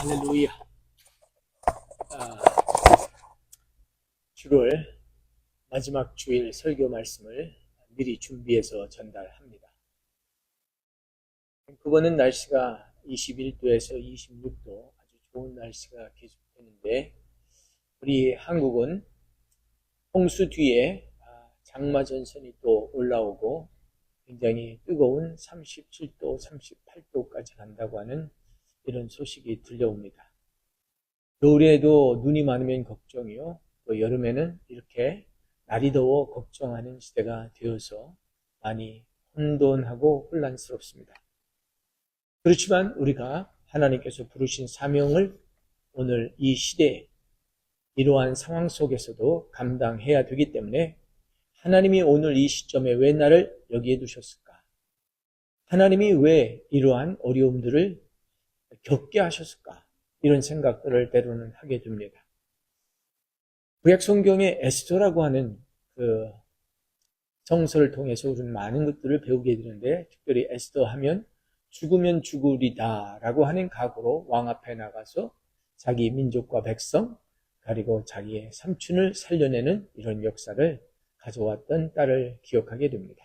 할렐루야. 7월 마지막 주일 설교 말씀을 미리 준비해서 전달합니다. 밴쿠버는 날씨가 21도에서 26도 아주 좋은 날씨가 계속되는데, 우리 한국은 홍수 뒤에 장마전선이 또 올라오고 굉장히 뜨거운 37도, 38도까지 간다고 하는 이런 소식이 들려옵니다. 겨울에도 눈이 많으면 걱정이요, 또 여름에는 이렇게 날이 더워 걱정하는 시대가 되어서 많이 혼돈하고 혼란스럽습니다. 그렇지만 우리가 하나님께서 부르신 사명을 오늘 이 시대에 이러한 상황 속에서도 감당해야 되기 때문에, 하나님이 오늘 이 시점에 왜 나를 여기에 두셨을까? 하나님이 왜 이러한 어려움들을 겪게 하셨을까? 이런 생각들을 때로는 하게 됩니다. 구약 성경에 에스더라고 하는 그 성서를 통해서 우리는 많은 것들을 배우게 되는데, 특별히 에스더 하면 죽으면 죽으리다 라고 하는 각오로 왕 앞에 나가서 자기 민족과 백성, 그리고 자기의 삼촌을 살려내는 이런 역사를 가져왔던 딸을 기억하게 됩니다.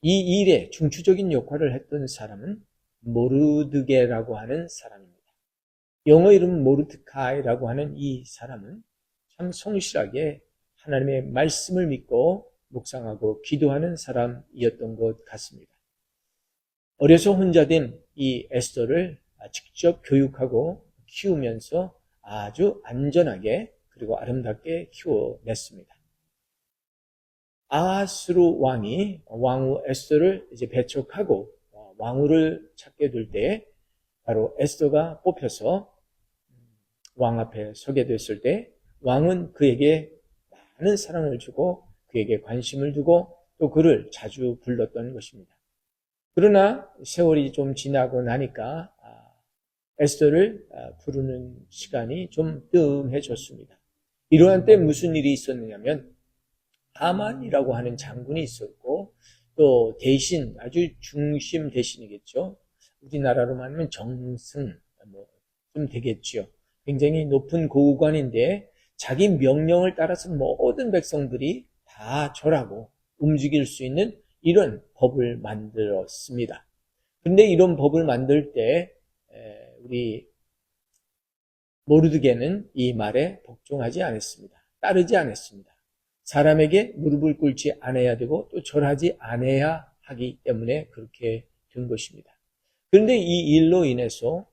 이 일에 중추적인 역할을 했던 사람은 모르드게라고 하는 사람입니다. 영어 이름 모르드카이라고 하는 이 사람은 참 성실하게 하나님의 말씀을 믿고 묵상하고 기도하는 사람이었던 것 같습니다. 어려서 혼자 된 이 에스더를 직접 교육하고 키우면서 아주 안전하게 그리고 아름답게 키워냈습니다. 아하스루 왕이 왕후 에스더를 이제 배척하고 왕후를 찾게 될 때, 바로 에스더가 뽑혀서 왕 앞에 서게 됐을 때, 왕은 그에게 많은 사랑을 주고 그에게 관심을 두고 또 그를 자주 불렀던 것입니다. 그러나 세월이 좀 지나고 나니까 에스더를 부르는 시간이 좀 뜸해졌습니다. 이러한 때 무슨 일이 있었느냐면, 하만이라고 하는 장군이 있었고, 또 대신, 아주 중심 대신이겠죠. 우리나라로 말하면 정승 좀 되겠죠. 굉장히 높은 고위관인데 자기 명령을 따라서 모든 백성들이 다 절하고 움직일 수 있는 이런 법을 만들었습니다. 그런데 이런 법을 만들 때 우리 모르드게는 이 말에 복종하지 않았습니다. 따르지 않았습니다. 사람에게 무릎을 꿇지 않아야 되고 또 절하지 않아야 하기 때문에 그렇게 된 것입니다. 그런데 이 일로 인해서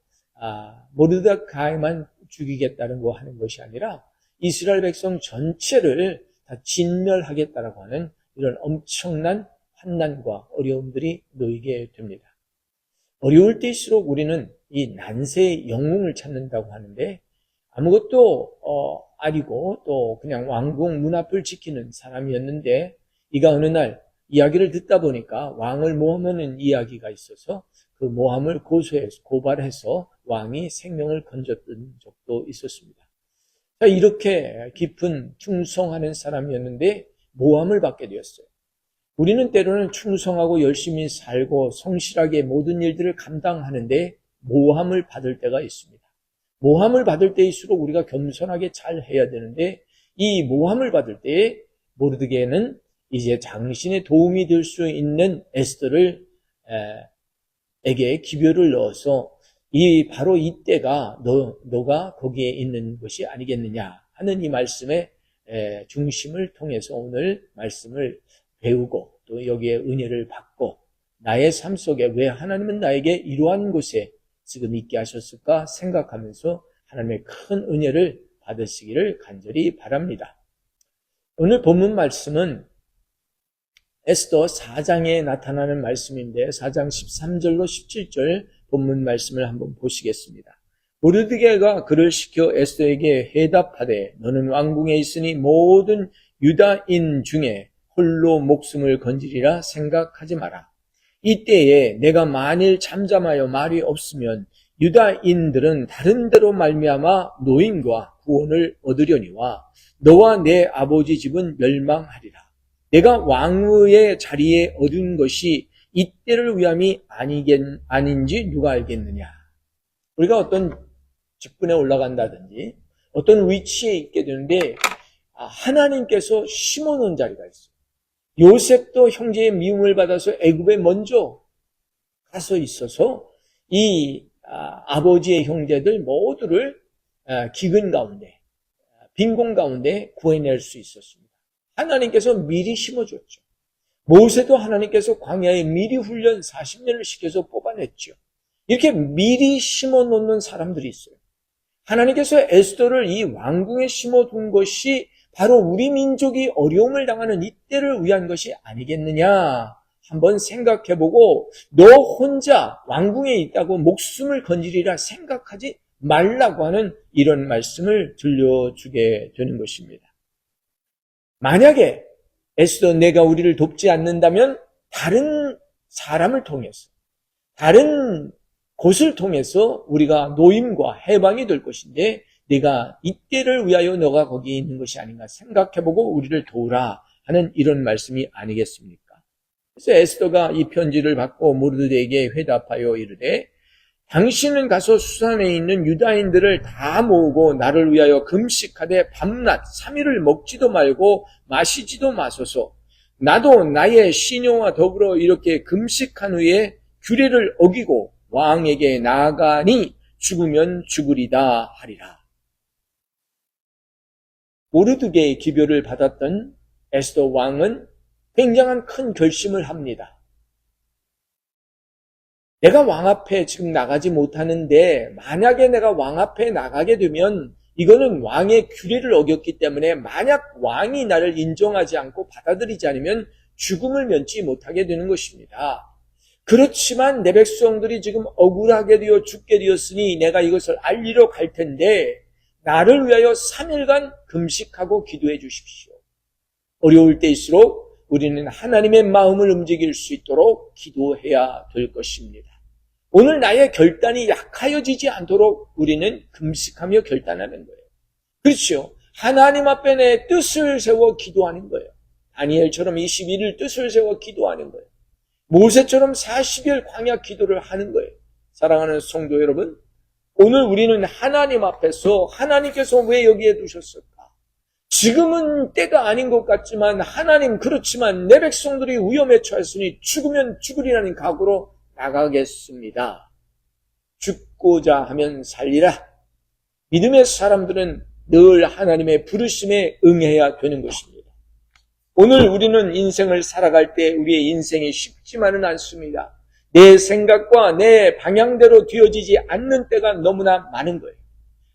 모르드카이만 죽이겠다는 거 하는 것이 아니라 이스라엘 백성 전체를 다 진멸하겠다라고 하는 이런 엄청난 환난과 어려움들이 놓이게 됩니다. 어려울 때일수록 우리는 이 난세의 영웅을 찾는다고 하는데, 아무것도 아니고 또 그냥 왕궁 문 앞을 지키는 사람이었는데, 이가 어느 날 이야기를 듣다 보니까 왕을 모함하는 이야기가 있어서 그 모함을 고발해서 왕이 생명을 건졌던 적도 있었습니다. 이렇게 깊은 충성하는 사람이었는데 모함을 받게 되었어요. 우리는 때로는 충성하고 열심히 살고 성실하게 모든 일들을 감당하는데 모함을 받을 때가 있습니다. 모함을 받을 때일수록 우리가 겸손하게 잘 해야 되는데, 이 모함을 받을 때 모르드게는 이제 당신의 도움이 될 수 있는 에스더를 에게 기별을 넣어서 바로 이때가 너가 거기에 있는 것이 아니겠느냐 하는 이 말씀의 중심을 통해서 오늘 말씀을 배우고 또 여기에 은혜를 받고, 나의 삶 속에 왜 하나님은 나에게 이러한 곳에 지금 있게 하셨을까 생각하면서 하나님의 큰 은혜를 받으시기를 간절히 바랍니다. 오늘 본문 말씀은 에스더 4장에 나타나는 말씀인데, 4장 13절로 17절 본문 말씀을 한번 보시겠습니다. 모르드게가 그를 시켜 에스더에게 해답하되, 너는 왕궁에 있으니 모든 유다인 중에 홀로 목숨을 건지리라 생각하지 마라. 이때에 내가 만일 잠잠하여 말이 없으면 유다인들은 다른 데로 말미암아 노임과 구원을 얻으려니와 너와 내 아버지 집은 멸망하리라. 내가 왕의 자리에 얻은 것이 이때를 위함이 아닌지 누가 알겠느냐. 우리가 어떤 직분에 올라간다든지 어떤 위치에 있게 되는데 하나님께서 심어놓은 자리가 있어요. 요셉도 형제의 미움을 받아서 애굽에 먼저 가서 있어서 이 아버지의 형제들 모두를 기근 가운데, 빈곤 가운데 구해낼 수 있었습니다. 하나님께서 미리 심어줬죠. 모세도 하나님께서 광야에 미리 훈련 40년을 시켜서 뽑아냈죠. 이렇게 미리 심어놓는 사람들이 있어요. 하나님께서 에스더를 이 왕궁에 심어둔 것이 바로 우리 민족이 어려움을 당하는 이때를 위한 것이 아니겠느냐 한번 생각해보고 너 혼자 왕궁에 있다고 목숨을 건지리라 생각하지 말라고 하는 이런 말씀을 들려주게 되는 것입니다. 만약에 에스더 내가 우리를 돕지 않는다면 다른 사람을 통해서 다른 곳을 통해서 우리가 노임과 해방이 될 것인데 네가 이때를 위하여 너가 거기에 있는 것이 아닌가 생각해보고 우리를 도우라 하는 이런 말씀이 아니겠습니까? 그래서 에스더가 이 편지를 받고 모르드게에게 회답하여 이르되 당신은 가서 수산에 있는 유다인들을 다 모으고 나를 위하여 금식하되 밤낮 3일을 먹지도 말고 마시지도 마소서. 나도 나의 시녀와 더불어 이렇게 금식한 후에 규례를 어기고 왕에게 나아가니 죽으면 죽으리다 하리라. 모르드게의 기별을 받았던 에스더 왕은 굉장한 큰 결심을 합니다. 내가 왕 앞에 지금 나가지 못하는데 만약에 내가 왕 앞에 나가게 되면 이거는 왕의 규례를 어겼기 때문에 만약 왕이 나를 인정하지 않고 받아들이지 않으면 죽음을 면치 못하게 되는 것입니다. 그렇지만 내 백성들이 지금 억울하게 되어 죽게 되었으니 내가 이것을 알리러 갈 텐데 나를 위하여 3일간 금식하고 기도해 주십시오. 어려울 때일수록 우리는 하나님의 마음을 움직일 수 있도록 기도해야 될 것입니다. 오늘 나의 결단이 약하여지지 않도록 우리는 금식하며 결단하는 거예요. 그렇죠. 하나님 앞에 내 뜻을 세워 기도하는 거예요. 다니엘처럼 21일 뜻을 세워 기도하는 거예요. 모세처럼 40일 광야 기도를 하는 거예요. 사랑하는 성도 여러분, 오늘 우리는 하나님 앞에서 하나님께서 왜 여기에 두셨을까? 지금은 때가 아닌 것 같지만 하나님 그렇지만 내 백성들이 위험에 처했으니 죽으면 죽으리라는 각오로 나가겠습니다. 죽고자 하면 살리라. 믿음의 사람들은 늘 하나님의 부르심에 응해야 되는 것입니다. 오늘 우리는 인생을 살아갈 때 우리의 인생이 쉽지만은 않습니다. 내 생각과 내 방향대로 되어지지 않는 때가 너무나 많은 거예요.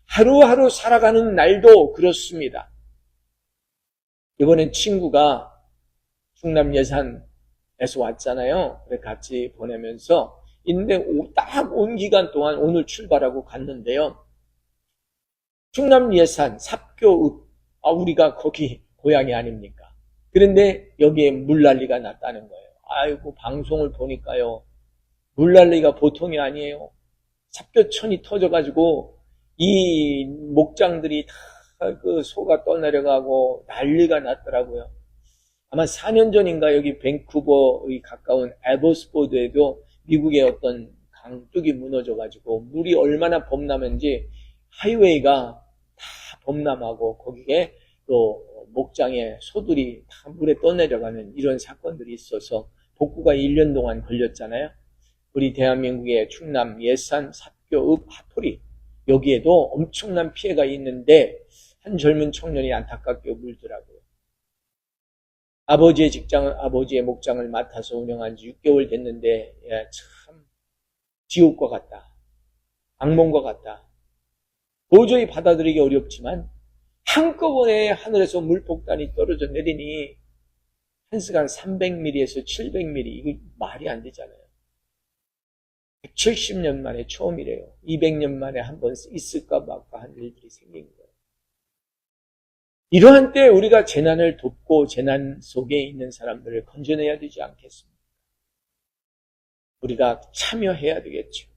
하루하루 살아가는 날도 그렇습니다. 이번엔 친구가 충남 예산에서 왔잖아요. 그래 같이 보내면서 있는데 딱 온 기간 동안 오늘 출발하고 갔는데요. 충남 예산 삽교읍, 우리가 거기 고향이 아닙니까? 그런데 여기에 물난리가 났다는 거예요. 아이고 방송을 보니까요. 물난리가 보통이 아니에요. 삽교천이 터져가지고 이 목장들이 다 그 소가 떠내려가고 난리가 났더라고요. 아마 4년 전인가 여기 밴쿠버의 가까운 에버스포드에도 미국의 어떤 강둑이 무너져가지고 물이 얼마나 범람한지 하이웨이가 다 범람하고 거기에 또 목장에 소들이 다 물에 떠내려가는 이런 사건들이 있어서 복구가 1년 동안 걸렸잖아요. 우리 대한민국의 충남 예산 삽교읍 하포리 여기에도 엄청난 피해가 있는데 한 젊은 청년이 안타깝게 울더라고요. 아버지의 목장을 맡아서 운영한 지 6개월 됐는데 참 지옥과 같다. 악몽과 같다. 도저히 받아들이기 어렵지만 한꺼번에 하늘에서 물폭탄이 떨어져 내리니 1시간 300mm에서 700mm 이거 말이 안 되잖아요. 170년 만에 처음이래요. 200년 만에 한 번 있을까 말까 한 일들이 생긴 거예요. 이러한 때 우리가 재난을 돕고 재난 속에 있는 사람들을 건져내야 되지 않겠습니까? 우리가 참여해야 되겠죠.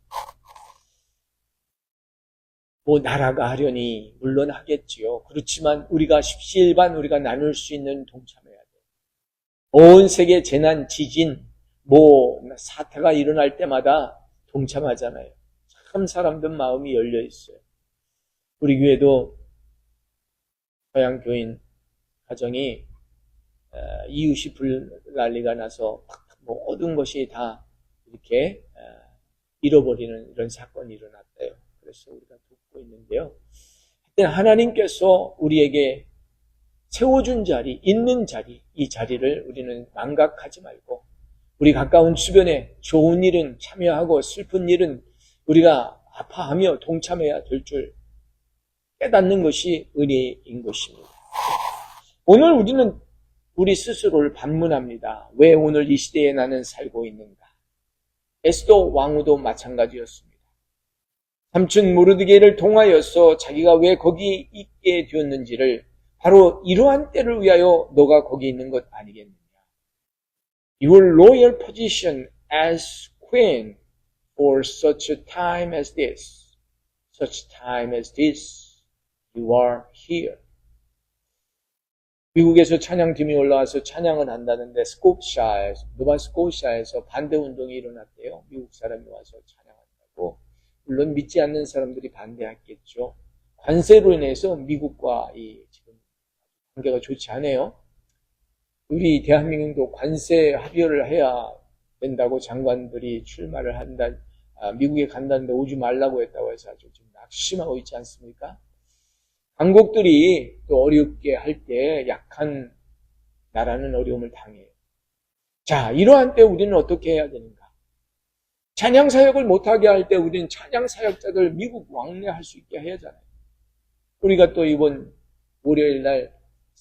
나라가 하려니 물론 하겠지요. 그렇지만 우리가 십시일반 우리가 나눌 수 있는 동참해야 돼요. 온 세계 재난, 지진, 사태가 일어날 때마다 동참하잖아요. 참 사람들 마음이 열려 있어요. 우리 교회도 서양 교인 가정이 이웃이 불난리가 나서 모든 것이 다 이렇게 잃어버리는 이런 사건이 일어났대요. 그래서 우리가 듣고 있는데요. 하나님께서 우리에게 세워준 자리, 있는 자리, 이 자리를 우리는 망각하지 말고 우리 가까운 주변에 좋은 일은 참여하고 슬픈 일은 우리가 아파하며 동참해야 될 줄 깨닫는 것이 은혜인 것입니다. 오늘 우리는 우리 스스로를 반문합니다. 왜 오늘 이 시대에 나는 살고 있는가? 에스더 왕후도 마찬가지였습니다. 삼촌 모르드게를 통하여서 자기가 왜 거기 있게 되었는지를 바로 이러한 때를 위하여 너가 거기 있는 것 아니겠느냐. Your royal position as queen for such a time as this, such time as this, you are here. 미국에서 찬양팀이 올라와서 찬양을 한다는데 노바스코샤에서 반대운동이 일어났대요. 미국 사람이 와서 찬양한다고. 물론 믿지 않는 사람들이 반대했겠죠. 관세로 인해서 미국과 지금 관계가 좋지 않아요. 우리 대한민국도 관세 합의를 해야 된다고 장관들이 출마를 한다. 미국에 간다는데 오지 말라고 했다고 해서 아주 좀 낙심하고 있지 않습니까? 강국들이 또 어렵게 할 때 약한 나라는 어려움을 당해요. 자, 이러한 때 우리는 어떻게 해야 되는가? 찬양 사역을 못하게 할 때 우리는 찬양 사역자들 미국 왕래할 수 있게 해야 하잖아요. 우리가 또 이번 월요일 날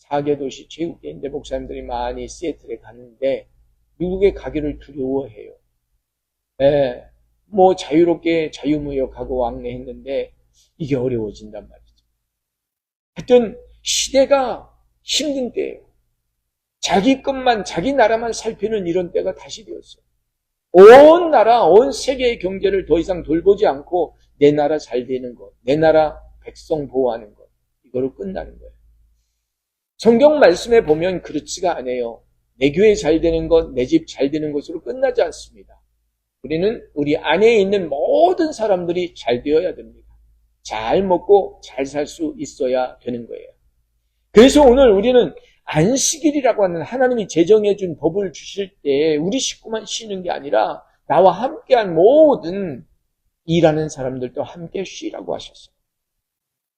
4개 도시 체육대인데 목사님들이 많이 시애틀에 갔는데 미국에 가기를 두려워해요. 뭐 자유롭게 자유무역하고 왕래했는데 이게 어려워진단 말이에요. 하여튼 시대가 힘든 때예요. 자기 것만 자기 나라만 살피는 이런 때가 다시 되었어요. 온 나라 온 세계의 경제를 더 이상 돌보지 않고 내 나라 잘 되는 것, 내 나라 백성 보호하는 것, 이거로 끝나는 거예요. 성경 말씀에 보면 그렇지가 않아요. 내 교회 잘 되는 것, 내 집 잘 되는 것으로 끝나지 않습니다. 우리는 우리 안에 있는 모든 사람들이 잘 되어야 됩니다. 잘 먹고 잘 살 수 있어야 되는 거예요. 그래서 오늘 우리는 안식일이라고 하는 하나님이 제정해 준 법을 주실 때 우리 식구만 쉬는 게 아니라 나와 함께한 모든 일하는 사람들도 함께 쉬라고 하셨어요.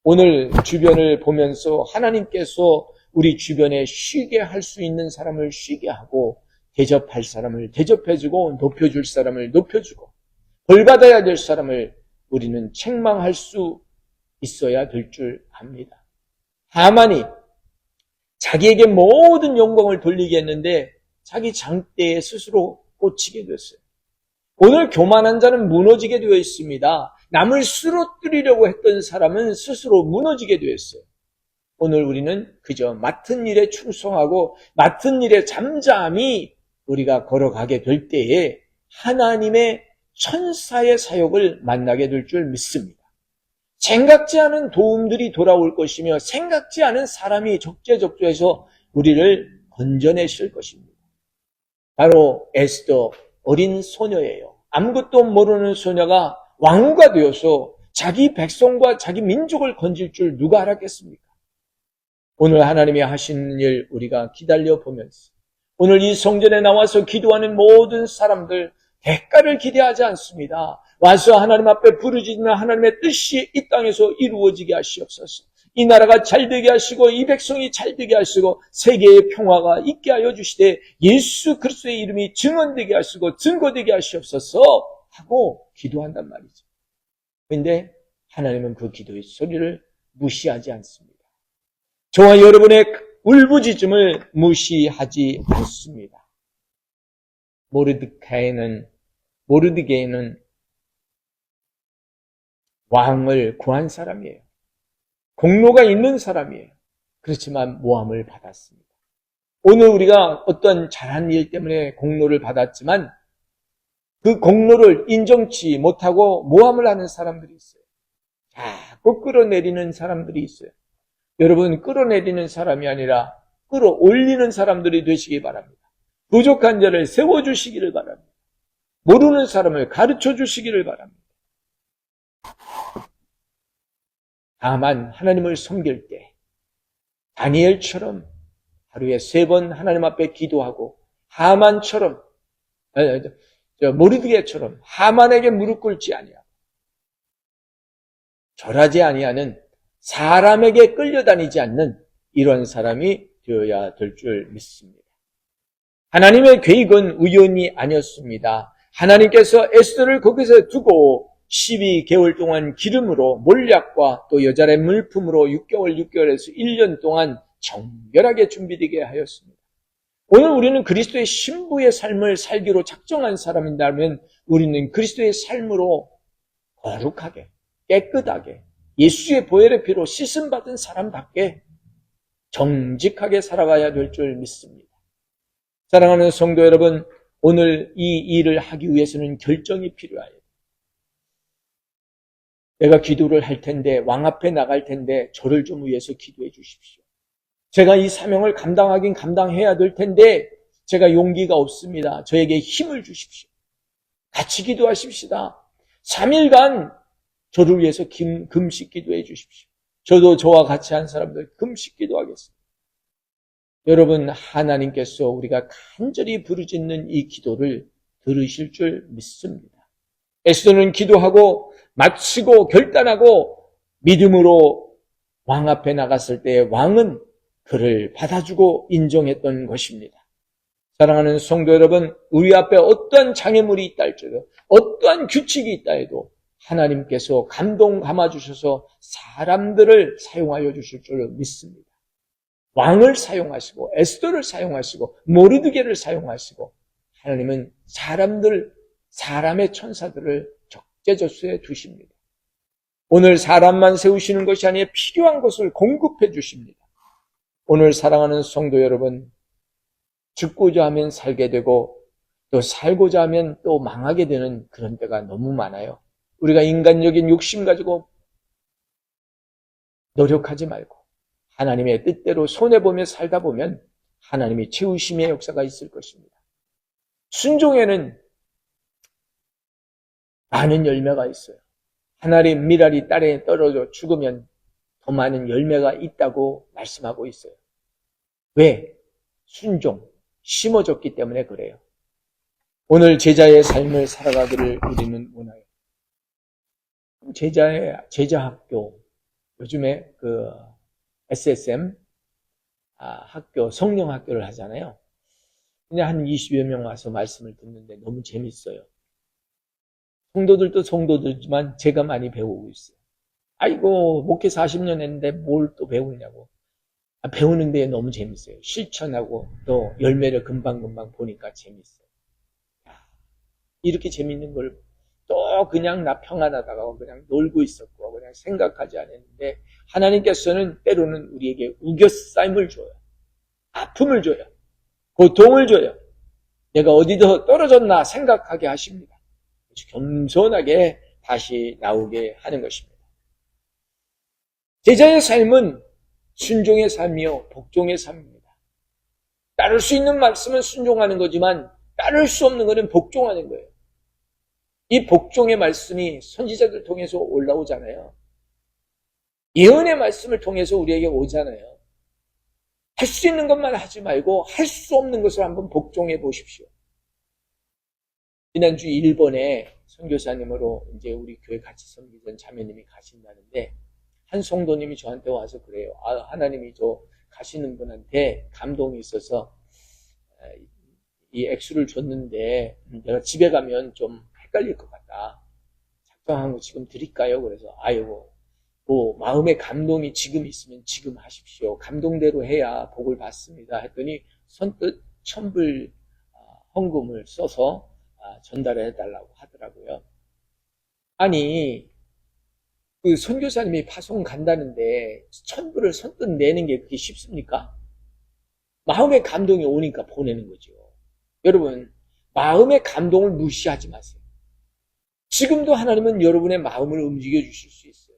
오늘 주변을 보면서 하나님께서 우리 주변에 쉬게 할 수 있는 사람을 쉬게 하고 대접할 사람을 대접해주고 높여줄 사람을 높여주고 벌받아야 될 사람을 우리는 책망할 수 있어야 될 줄 압니다. 하만이 자기에게 모든 영광을 돌리게 했는데 자기 장대에 스스로 꽂히게 됐어요. 오늘 교만한 자는 무너지게 되어 있습니다. 남을 쓰러뜨리려고 했던 사람은 스스로 무너지게 되었어요. 오늘 우리는 그저 맡은 일에 충성하고 맡은 일에 잠잠히 우리가 걸어가게 될 때에 하나님의 천사의 사역을 만나게 될 줄 믿습니다. 생각지 않은 도움들이 돌아올 것이며 생각지 않은 사람이 적재적소에서 우리를 건져내실 것입니다. 바로 에스더 어린 소녀예요. 아무것도 모르는 소녀가 왕후가 되어서 자기 백성과 자기 민족을 건질 줄 누가 알았겠습니까? 오늘 하나님이 하시는 일 우리가 기다려 보면서 오늘 이 성전에 나와서 기도하는 모든 사람들 대가를 기대하지 않습니다. 와서 하나님 앞에 부르짖는 하나님의 뜻이 이 땅에서 이루어지게 하시옵소서. 이 나라가 잘되게 하시고 이 백성이 잘되게 하시고 세계의 평화가 있게 하여 주시되 예수 그리스도의 이름이 증언되게 하시고 증거되게 하시옵소서 하고 기도한단 말이죠. 그런데 하나님은 그 기도의 소리를 무시하지 않습니다. 저와 여러분의 울부짖음을 무시하지 않습니다. 모르드게는 왕을 구한 사람이에요. 공로가 있는 사람이에요. 그렇지만 모함을 받았습니다. 오늘 우리가 어떤 잘한 일 때문에 공로를 받았지만 그 공로를 인정치 못하고 모함을 하는 사람들이 있어요. 자꾸 끌어내리는 사람들이 있어요. 여러분, 끌어내리는 사람이 아니라 끌어올리는 사람들이 되시기 바랍니다. 부족한 자를 세워주시기를 바랍니다. 모르는 사람을 가르쳐 주시기를 바랍니다. 다만 하나님을 섬길 때 다니엘처럼 하루에 3번 하나님 앞에 기도하고 하만처럼 모르드게처럼 하만에게 무릎 꿇지 아니하고 절하지 아니하는 사람에게 끌려다니지 않는 이런 사람이 되어야 될 줄 믿습니다. 하나님의 계획은 우연이 아니었습니다. 하나님께서 에스더를 거기서 두고 12개월 동안 기름으로 몰약과 또 여자의 물품으로 6개월에서 1년 동안 정결하게 준비되게 하였습니다. 오늘 우리는 그리스도의 신부의 삶을 살기로 작정한 사람이라면 우리는 그리스도의 삶으로 거룩하게 깨끗하게 예수의 보혈의 피로 씻음받은 사람답게 정직하게 살아가야 될 줄 믿습니다. 사랑하는 성도 여러분, 오늘 이 일을 하기 위해서는 결정이 필요해요. 내가 기도를 할 텐데, 왕 앞에 나갈 텐데 저를 좀 위해서 기도해 주십시오. 제가 이 사명을 감당해야 될 텐데 제가 용기가 없습니다. 저에게 힘을 주십시오. 같이 기도하십시다. 3일간 저를 위해서 금식 기도해 주십시오. 저도 저와 같이 한 사람들 금식 기도하겠습니다. 여러분, 하나님께서 우리가 간절히 부르짖는 이 기도를 들으실 줄 믿습니다. 에스더는 기도하고 마치고 결단하고 믿음으로 왕 앞에 나갔을 때 왕은 그를 받아주고 인정했던 것입니다. 사랑하는 성도 여러분, 우리 앞에 어떠한 장애물이 있다 할지라도 어떠한 규칙이 있다 해도 하나님께서 감동 감아주셔서 사람들을 사용하여 주실 줄 믿습니다. 왕을 사용하시고 에스더를 사용하시고 모르드게를 사용하시고 하나님은 사람의 천사들을 적재적소에 두십니다. 오늘 사람만 세우시는 것이 아니라 필요한 것을 공급해 주십니다. 오늘 사랑하는 성도 여러분, 죽고자 하면 살게 되고 또 살고자 하면 또 망하게 되는 그런 때가 너무 많아요. 우리가 인간적인 욕심 가지고 노력하지 말고 하나님의 뜻대로 손해보며 살다 보면 하나님이 채우심의 역사가 있을 것입니다. 순종에는 많은 열매가 있어요. 하나님 밀알이 땅에 떨어져 죽으면 더 많은 열매가 있다고 말씀하고 있어요. 왜? 순종, 심어졌기 때문에 그래요. 오늘 제자의 삶을 살아가기를 우리는 원해요. 제자학교, 요즘에 SSM 학교, 성령학교를 하잖아요. 그냥 한 20여 명 와서 말씀을 듣는데 너무 재밌어요. 성도들도 성도들지만 제가 많이 배우고 있어요. 아이고, 목회 40년 했는데 뭘 또 배우냐고. 배우는 데 너무 재밌어요. 실천하고 또 열매를 금방금방 보니까 재밌어요. 이렇게 재밌는 걸 또 그냥 나 평안하다가 그냥 놀고 있었고 그냥 생각하지 않았는데 하나님께서는 때로는 우리에게 우겨싸임을 줘요. 아픔을 줘요. 고통을 줘요. 내가 어디서 떨어졌나 생각하게 하십니다. 겸손하게 다시 나오게 하는 것입니다. 제자의 삶은 순종의 삶이요, 복종의 삶입니다. 따를 수 있는 말씀은 순종하는 거지만 따를 수 없는 것은 복종하는 거예요. 이 복종의 말씀이 선지자들 통해서 올라오잖아요. 예언의 말씀을 통해서 우리에게 오잖아요. 할 수 있는 것만 하지 말고 할 수 없는 것을 한번 복종해 보십시오. 지난주 일본에 선교사님으로 이제 우리 교회 같이 섬기던 자매님이 가신다는데 한 성도님이 저한테 와서 그래요. 하나님이 저 가시는 분한테 감동이 있어서 이 액수를 줬는데 내가 집에 가면 좀 헷갈릴 것 같다. 작정한 거 지금 드릴까요? 그래서 아이고, 뭐 마음의 감동이 지금 있으면 지금 하십시오. 감동대로 해야 복을 받습니다. 했더니 선뜻 1,000불 헌금을 써서 전달해 달라고 하더라고요. 아니, 그 선교사님이 파송 간다는데 1,000불을 선뜻 내는 게 그렇게 쉽습니까? 마음의 감동이 오니까 보내는 거죠. 여러분, 마음의 감동을 무시하지 마세요. 지금도 하나님은 여러분의 마음을 움직여 주실 수 있어요.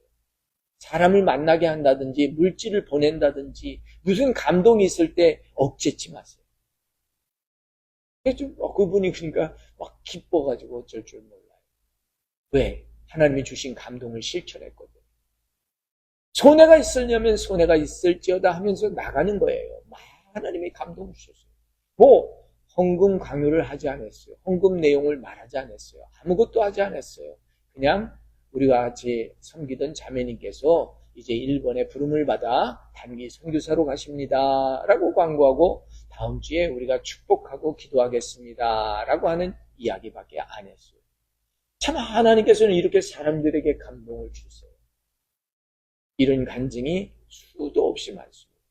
사람을 만나게 한다든지 물질을 보낸다든지 무슨 감동이 있을 때 억제치 마세요. 그분이 그러니까 막 기뻐가지고 어쩔 줄 몰라요. 왜? 하나님이 주신 감동을 실천했거든요. 손해가 있으려면 손해가 있을지어다 하면서 나가는 거예요. 하나님이 감동 주셨어요. 뭐 헌금 강요를 하지 않았어요. 헌금 내용을 말하지 않았어요. 아무것도 하지 않았어요. 그냥 우리가 같이 섬기던 자매님께서 이제 일본에 부름을 받아 단기 선교사로 가십니다 라고 광고하고 다음 주에 우리가 축복하고 기도하겠습니다 라고 하는 이야기밖에 안 했어요. 참 하나님께서는 이렇게 사람들에게 감동을 주세요. 이런 간증이 수도 없이 많습니다.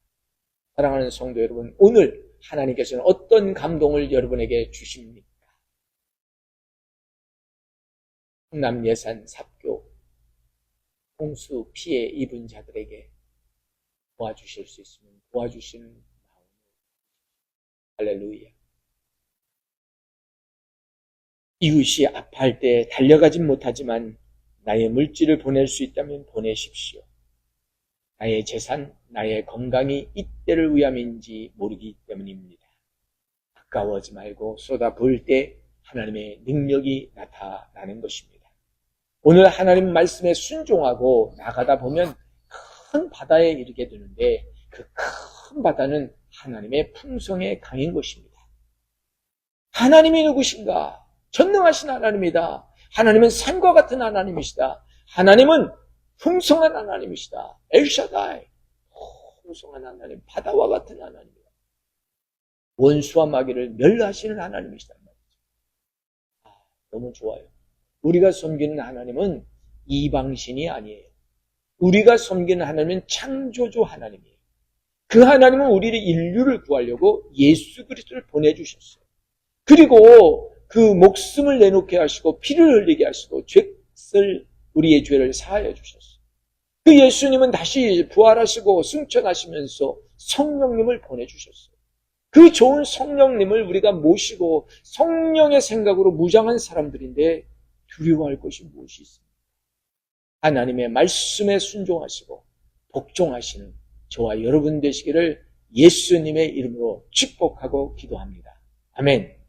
사랑하는 성도 여러분, 오늘 하나님께서는 어떤 감동을 여러분에게 주십니까? 충남 예산 삽교 홍수 피해 입은 자들에게 도와주실 수 있으면 도와주시는 마음. 할렐루야. 이웃이 아파할 때 달려가진 못하지만 나의 물질을 보낼 수 있다면 보내십시오. 나의 재산, 나의 건강이 이때를 위함인지 모르기 때문입니다. 아까워하지 말고 쏟아부을 때 하나님의 능력이 나타나는 것입니다. 오늘 하나님 말씀에 순종하고 나가다 보면 큰 바다에 이르게 되는데 그 큰 바다는 하나님의 풍성에 강인 것입니다. 하나님이 누구신가? 전능하신 하나님이다. 하나님은 산과 같은 하나님이시다. 하나님은 풍성한 하나님이시다. 엘샤다이, 풍성한 하나님, 바다와 같은 하나님이다. 원수와 마귀를 멸하시는 하나님이시다. 너무 좋아요. 우리가 섬기는 하나님은 이방신이 아니에요. 우리가 섬기는 하나님은 창조주 하나님이에요. 그 하나님은 우리를 인류를 구하려고 예수 그리스도를 보내주셨어요. 그리고 그 목숨을 내놓게 하시고 피를 흘리게 하시고 우리의 죄를 사하여 주셨어요. 그 예수님은 다시 부활하시고 승천하시면서 성령님을 보내주셨어요. 그 좋은 성령님을 우리가 모시고 성령의 생각으로 무장한 사람들인데 두려워할 것이 무엇이 있습니까? 하나님의 말씀에 순종하시고 복종하시는 저와 여러분 되시기를 예수님의 이름으로 축복하고 기도합니다. 아멘.